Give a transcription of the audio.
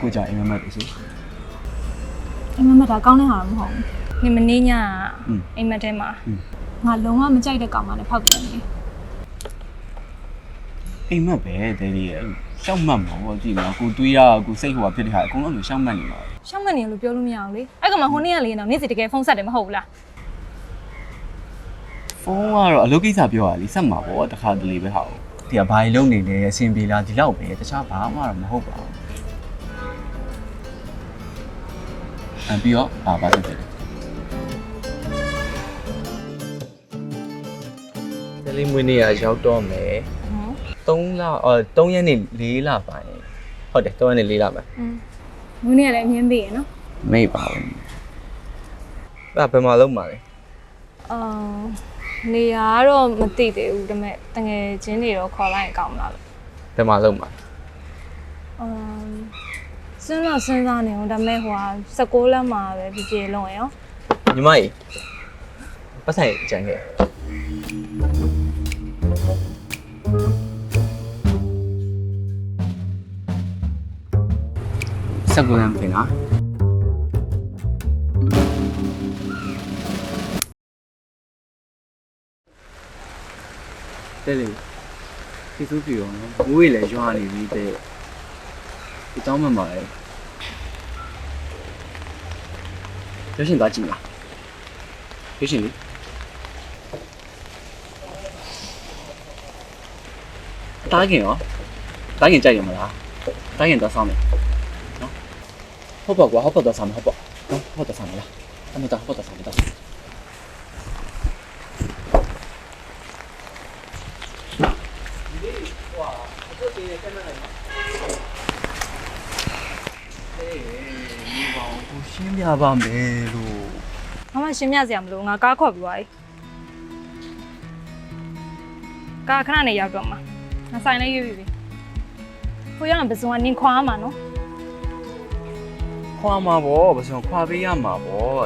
ကိုကြာအိမ်မက်တယ်ဆို အိမ်မက်တာကောင်းတဲ့ဟာမဟုတ် နေမနေညအိမ်မက်ထဲမှာ ဘူးငါလုံးဝမကြိုက်တဲ့ကောင်မနဲ့ဖောက်ပြန်နေ အိမ်မက်ပဲတဲလေးရဲ့ရှောက်မှတ်မှာပေါ့ကြည့်နော်ကိုတွေးရကိုစိတ်ဟိုဖြစ်တဲ့ဟာအကုန်လုံးရှောက်မှတ်နေမှာ ရှောက်မှတ်နေလို့ပြောလို့မရအောင်လေအဲ့ကောင်မဟိုနေ့ကလေးတော့နေ့စီတကယ်ဖုန်းဆက်တယ်မဟုတ်ဘူးလား ဖုန်းကတော့အလုပ်ကိစ္စပြောရလေဆက်မှာပေါ့တခါတလေပဲဟာဒီကဘာကြီးလုံးနေလဲအဆင်ပြေလားဒီလောက်ပဲတခြားဘာမှတော့မဟုတ်ပါဘူးပြီးတော့ဘာဖြစ်လဲတဲလေးမွေးနေ့ကရောက်တော့မယ်3လ3ရက်နေ4လပိုင်းဟုတ်တယ်3ရက်နေ4လပိုင်း မင်းနေ့ကလည်းအမြင်ပေးရနော် မေ့ပါဘူးအဲ့ဘယ်မှာလုံးပါလဲ နေရာကတော့မသိသေးဘူးဒါပေမဲ့တငယ်ချင်းတွေတော့ခေါ်လိုက်အောင်လားလို့ ဘယ်မှာလုံးပါ စဉ်းစားနေအောင်ဒါပေမဲ့ဟိုဟာ16လမ်းမှာပဲပြည့်လုံးရရော ညီမကြီးပတ်ဆိုင်ကြံခဲ့ဆက်ကူလမ်းပြင်နော်တဲ့လေဒီစုပြေရောနော်မိုးရေလည်းရွာနေပြီတဲ့ဒီတောင်းမှမှာလေရွှေရှင်သွားကြည့်လားရွှေရှင်လေတားခင်ရောတားခင်ကြိုက်ရမလားတားခင်တော့ဆောင်းမယ်နော်ဟုတ်ပါကွာဟုတ်ပါတော့ဆောင်းမယ်ဟုတ်ပါနော်ဟုတ်တော့ဆောင်းမလားအမေတော့ဟုတ်တော့ဆောင်းမယ်တော့ရှင်းပြပါမယ်လို့ ဘာမှရှင်းပြစရာမလိုငါကားခေါ်ပြီးသွားပြီကားခဏနေရောက်တော့မှာငါဆိုင်လေးရွေးပြီကိုရအောင်ပစုံကနင်ခွာမှာနော် ခွာမှာပေါ့ဘာလို့ခွာပေးရမှာပေါ့